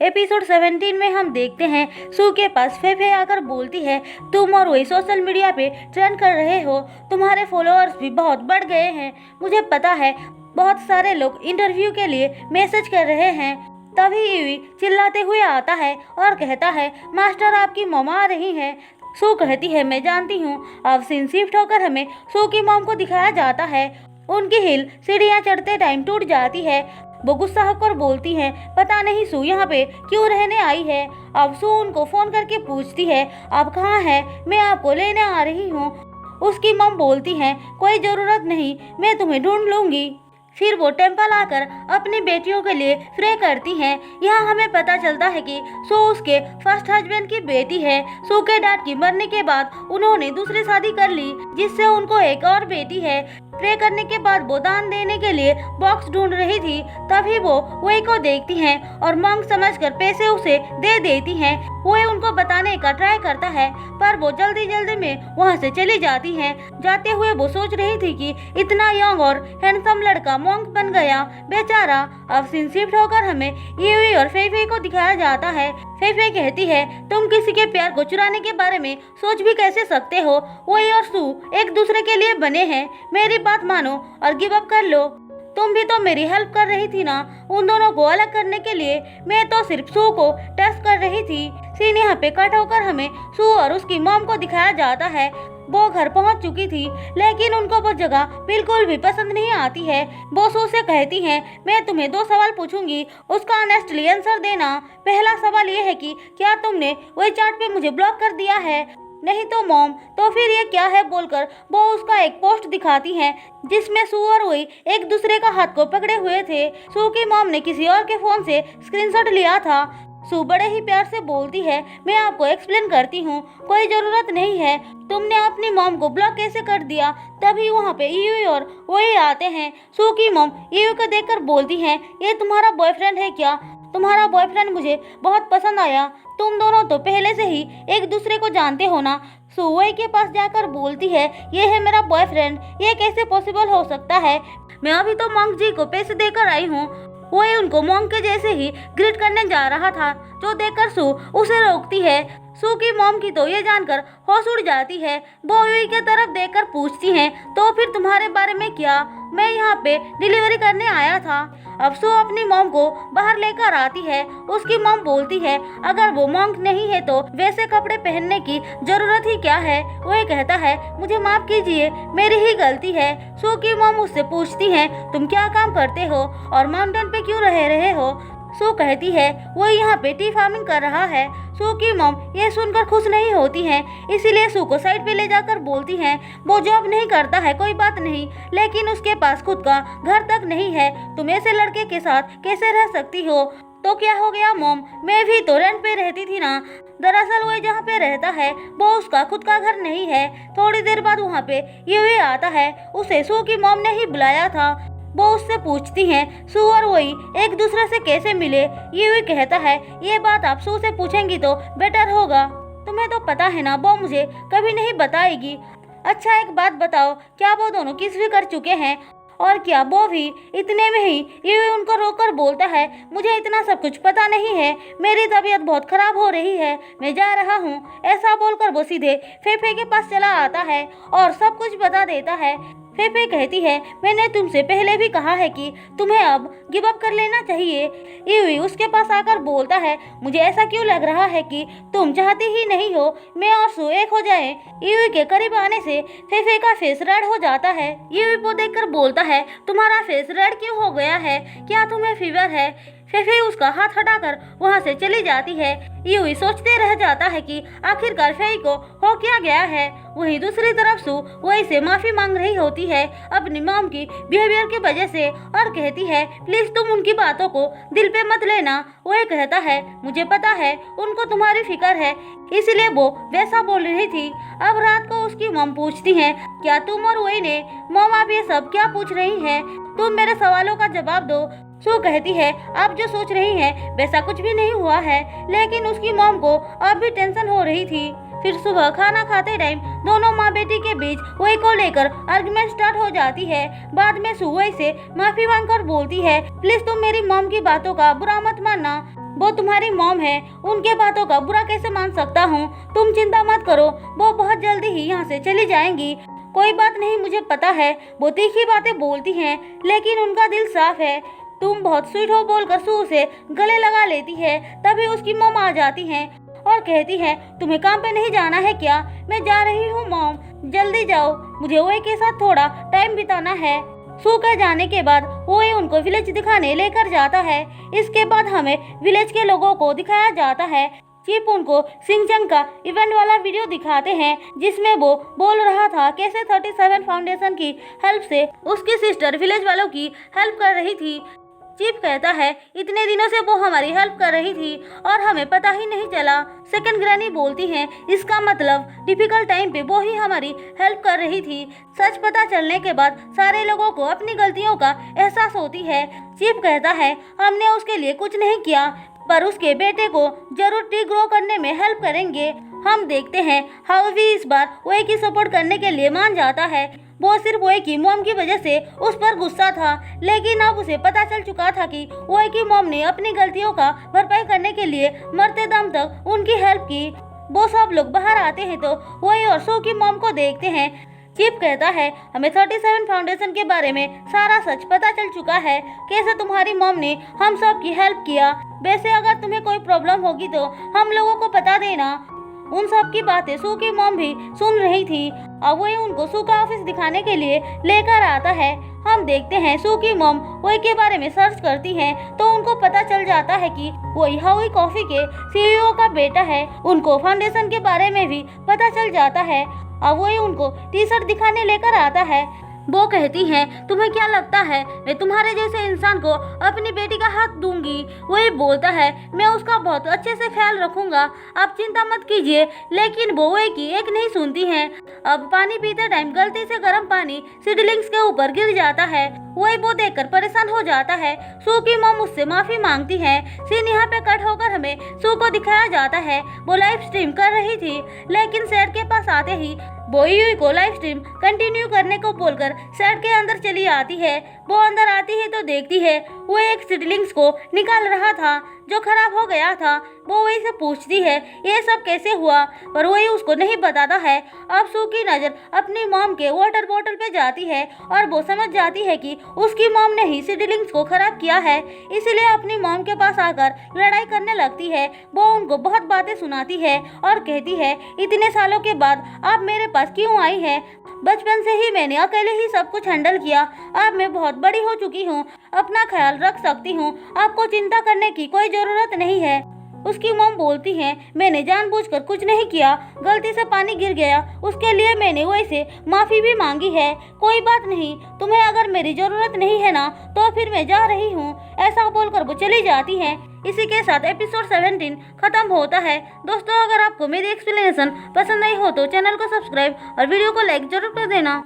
Episode 17 में हम देखते हैं सू के पास फेफे आकर बोलती है, तुम और वही सोशल मीडिया पे ट्रेंड कर रहे हो, तुम्हारे फॉलोअर्स भी बहुत बढ़ गए हैं। मुझे पता है बहुत सारे लोग इंटरव्यू के लिए मैसेज कर रहे हैं। तभी यूई चिल्लाते हुए आता है और कहता है, मास्टर आपकी मॉम आ रही है। सू कहती है, मैं जानती हूँ। अब सीन शिफ्ट होकर हमें सू की मॉम को दिखाया जाता है। उनकी हिल सीढ़ियाँ चढ़ते टाइम टूट जाती है। वो गुस्सा होकर बोलती हैं, पता नहीं सू यहाँ पे क्यों रहने आई है। अब सू उनको फोन करके पूछती है, आप कहाँ हैं, मैं आपको लेने आ रही हूँ। उसकी मॉम बोलती हैं, कोई ज़रूरत नहीं, मैं तुम्हें ढूंढ लूँगी। फिर वो टेम्पल आकर अपनी बेटियों के लिए प्रे करती हैं। यहाँ हमें पता चलता है कि सू उसके फर्स्ट हस्बैंड की बेटी है। सू के डैड की मरने के बाद उन्होंने दूसरी शादी कर ली, जिससे उनको एक और बेटी है। प्रे करने के बाद वो दान देने के लिए बॉक्स ढूंढ रही थी। तभी वो वही को देखती हैं और मंग समझकर पैसे उसे दे देती हैं। वो उनको बताने का ट्राई करता है, पर वो जल्दी में वहाँ से चली जाती हैं। जाते हुए वो सोच रही थी कि इतना यंग और हैंडसम लड़का मॉन्क बन गया, बेचारा। अब सीन शिफ्ट होकर हमें यूई और फेफे को दिखाया जाता है। फेफे कहती है, तुम किसी के प्यार को चुराने के बारे में सोच भी कैसे सकते हो। वही और सू एक दूसरे के लिए बने हैं। मेरी बात मानो और गिव अप कर लो। तुम भी तो मेरी हेल्प कर रही थी ना उन दोनों को अलग करने के लिए। मैं तो सिर्फ सू को टेस्ट कर रही थी। सीन यहाँ पे कट होकर हमें सू और उसकी मॉम को दिखाया जाता है। वो घर पहुंच चुकी थी, लेकिन उनको वो जगह बिल्कुल भी पसंद नहीं आती है। वो सू से कहती हैं, मैं तुम्हें 2 सवाल पूछूंगी, उसका ऑनेस्टली आंसर देना। पहला सवाल ये है कि क्या तुमने वही चैट पे मुझे ब्लॉक कर दिया है? नहीं तो मॉम, तो फिर ये क्या है बोलकर वो उसका एक पोस्ट दिखाती हैं, जिसमें सू और वही एक दूसरे का हाथ को पकड़े हुए थे। सू की मॉम ने किसी और के फोन से स्क्रीनशॉट लिया था। सू बड़े ही प्यार से बोलती है, मैं आपको एक्सप्लेन करती हूँ, कोई ज़रूरत नहीं है। तुमने अपनी मॉम को ब्लॉक कैसे कर दिया? तभी वहाँ पे यूई और वही आते हैं। सू की मॉम यूई को देखकर बोलती हैं, ये तुम्हारा बॉयफ्रेंड है क्या? तुम्हारा बॉयफ्रेंड मुझे बहुत पसंद आया। तुम दोनों तो पहले से ही एक दूसरे को जानते हो ना। सू वही के पास जाकर बोलती है, ये है मेरा बॉयफ्रेंड, ये कैसे पॉसिबल हो सकता है? मैं अभी तो मॉन्क जी को पैसे देकर आई हूँ। वही उनको मॉन्क के जैसे ही ग्रीट करने जा रहा था, जो देखकर सू उसे रोकती है। सू की मॉम की तो ये जानकर होश उड़ जाती है। वो यूई की तरफ देखकर पूछती हैं, तो फिर तुम्हारे बारे में क्या? मैं यहाँ पे डिलीवरी करने आया था। अब सू अपनी मॉम को बाहर लेकर आती है। उसकी मॉम बोलती है, अगर वो मॉन्क नहीं है तो वैसे कपड़े पहनने की जरूरत ही क्या है? वो कहता है, मुझे माफ कीजिए, मेरी ही गलती है। सू की मॉम उससे पूछती है, तुम क्या काम करते हो और माउंटेन पे क्यों रह रहे हो? सू कहती है, वो यहाँ पे टी फार्मिंग कर रहा है। सू की मॉम ये सुनकर खुश नहीं होती है, इसीलिए सू को साइड पे ले जाकर बोलती हैं, वो जॉब नहीं करता है कोई बात नहीं, लेकिन उसके पास खुद का घर तक नहीं है। तुम ऐसे लड़के के साथ कैसे रह सकती हो? तो क्या हो गया मॉम, मैं भी तो रेंट पे रहती थी ना। दरअसल वो जहाँ पे रहता है वो उसका खुद का घर नहीं है। थोड़ी देर बाद वहाँ पे यूई आता है। उसे सू की मॉम ने ही बुलाया था। वो उससे पूछती हैं, सू और वही एक दूसरे से कैसे मिले? यूई कहता है, ये बात आप सू से पूछेंगी तो बेटर होगा। तुम्हें तो पता है ना, वो मुझे कभी नहीं बताएगी। अच्छा एक बात बताओ, क्या वो दोनों किस भी कर चुके हैं? और क्या वो भी? इतने में ही यूई उनको रोककर बोलता है, मुझे इतना सब कुछ पता नहीं है, मेरी तबीयत बहुत खराब हो रही है, मैं जा रहा हूँ। ऐसा बोलकर वो सीधे फेफे के पास चला आता है और सब कुछ बता देता है। फेफे कहती है, मैंने तुमसे पहले भी कहा है कि तुम्हें अब गिव अप कर लेना चाहिए। यूई उसके पास आकर बोलता है, मुझे ऐसा क्यों लग रहा है कि तुम चाहती ही नहीं हो मैं और सू एक हो जाएं। यूई के करीब आने से फेफे का फेस रेड हो जाता है। यूई को देखकर बोलता है, तुम्हारा फेस रेड क्यों हो गया है? क्या तुम्हें फीवर है? फेफे उसका हाथ हटाकर वहाँ से चली जाती है। यूई सोचते रह जाता है कि आखिरकार फेई को हो क्या गया है। वहीं दूसरी तरफ सू वही से माफी मांग रही होती है अपनी मॉम की बिहेवियर की वजह से और कहती है, प्लीज तुम उनकी बातों को दिल पे मत लेना। वही कहता है, मुझे पता है उनको तुम्हारी फिक्र है, इसलिए वो वैसा बोल रही थी। अब रात को उसकी मॉम पूछती है, क्या तुम और वही ने? मॉम आप ये सब क्या पूछ रही हैं? तुम मेरे सवालों का जवाब दो। सू कहती है, आप जो सोच रही हैं वैसा कुछ भी नहीं हुआ है, लेकिन उसकी मॉम को अब भी टेंशन हो रही थी। फिर सुबह खाना खाते टाइम दोनों माँ बेटी के बीच वही को लेकर आर्गुमेंट स्टार्ट हो जाती है। बाद में सू वही से माफी मांगकर बोलती है, प्लीज तुम मेरी मॉम की बातों का बुरा मत मानना। वो तुम्हारी मॉम है, उनके बातों का बुरा कैसे मान सकता हूँ। तुम चिंता मत करो, वो बहुत जल्दी ही यहाँ से चली जाएंगी। कोई बात नहीं, मुझे पता है वो तीखी बातें बोलती हैं, लेकिन उनका दिल साफ है। तुम बहुत स्वीट हो बोलकर सू से गले लगा लेती है। तभी उसकी मॉम आ जाती है और कहती है, तुम्हें काम पे नहीं जाना है क्या? मैं जा रही हूँ मॉम, जल्दी जाओ, मुझे ओए के साथ थोड़ा टाइम बिताना है। सू के जाने के बाद ओए उनको विलेज दिखाने लेकर जाता है। इसके बाद हमें विलेज के लोगों को दिखाया जाता है। चिप उनको सिंचन का इवेंट वाला वीडियो दिखाते हैं, जिसमें वो बोल रहा था कैसे 37 फाउंडेशन की हेल्प से उसकी सिस्टर विलेज वालों की हेल्प कर रही थी। चिप कहता है, इतने दिनों से वो हमारी हेल्प कर रही थी और हमें पता ही नहीं चला। सेकंड ग्रैनी बोलती है, इसका मतलब डिफिकल्ट टाइम पे वो ही हमारी हेल्प कर रही थी। सच पता चलने के बाद सारे लोगों को अपनी गलतियों का एहसास होती है। चिप कहता है, हमने उसके लिए कुछ नहीं किया, पर उसके बेटे को जरूर टी ग्रो करने में हेल्प करेंगे। हम देखते हैं हावी इस बार ओए की सपोर्ट करने के लिए मान जाता है। वो सिर्फ ओए की मॉम की वजह से उस पर गुस्सा था, लेकिन अब उसे पता चल चुका था कि ओए की मॉम ने अपनी गलतियों का भरपाई करने के लिए मरते दम तक उनकी हेल्प की। वो सब लोग बाहर आते हैं तो ओए और सू की मॉम को देखते हैं। चिप कहता है, हमें 37 फाउंडेशन के बारे में सारा सच पता चल चुका है, कैसे तुम्हारी मॉम ने हम सब की हेल्प किया। वैसे अगर तुम्हें कोई प्रॉब्लम होगी तो हम लोगों को बता देना। उन सब की बातें सू की मॉम भी सुन रही थी। अब वो उनको सू का ऑफिस दिखाने के लिए लेकर आता है। हम देखते हैं सू की मॉम वही के बारे में सर्च करती है तो उनको पता चल जाता है कि वही हावी कॉफी के सीईओ का बेटा है। उनको फाउंडेशन के बारे में भी पता चल जाता है। अब वही उनको टी शर्ट दिखाने लेकर आता है। वो कहती है, तुम्हें क्या लगता है मैं तुम्हारे जैसे इंसान को अपनी बेटी का हाथ दूंगी? वही बोलता है, मैं उसका बहुत अच्छे से ख्याल रखूंगा, आप चिंता मत कीजिए। लेकिन वो वही की एक नहीं सुनती है। अब पानी पीते टाइम गलती से गर्म पानी सीडलिंग्स के ऊपर गिर जाता है। वही वो देखकर परेशान हो जाता है। सू की मॉम उससे माफी मांगती है। सीन यहाँ पे कट होकर हमें सू को दिखाया जाता है। वो लाइव स्ट्रीम कर रही थी, लेकिन सेट के पास आते ही वो यूई को लाइव स्ट्रीम कंटिन्यू करने को बोलकर सेट के अंदर चली आती है। वो अंदर आती है तो देखती है वो एक सीडलिंग्स को निकाल रहा था जो खराब हो गया था। वो वही से पूछती है, ये सब कैसे हुआ? पर वही उसको नहीं बताता है। अब सू की नजर अपनी मॉम के वाटर बोतल पे जाती है और वो समझ जाती है कि उसकी मॉम ने ही सीडलिंग्स को खराब किया है, इसलिए अपनी मॉम के पास आकर लड़ाई करने लगती है। वो उनको बहुत बातें सुनाती है और कहती है, इतने सालों के बाद आप मेरे पास क्यों आई है? बचपन से ही मैंने अकेले ही सब कुछ हैंडल किया, अब मैं बहुत बड़ी हो चुकी हूँ, अपना ख्याल रख सकती हूँ, आपको चिंता करने की कोई जरूरत नहीं है। उसकी मॉम बोलती है, मैंने जानबूझकर कुछ नहीं किया, गलती से पानी गिर गया, उसके लिए मैंने वैसे माफ़ी भी मांगी है। कोई बात नहीं, तुम्हें अगर मेरी ज़रूरत नहीं है ना तो फिर मैं जा रही हूँ। ऐसा बोलकर वो चली जाती है। इसी के साथ एपिसोड 17 खत्म होता है। दोस्तों, अगर आपको मेरी एक्सप्लेनेशन पसंद आई हो तो चैनल को सब्सक्राइब और वीडियो को लाइक जरूर कर देना।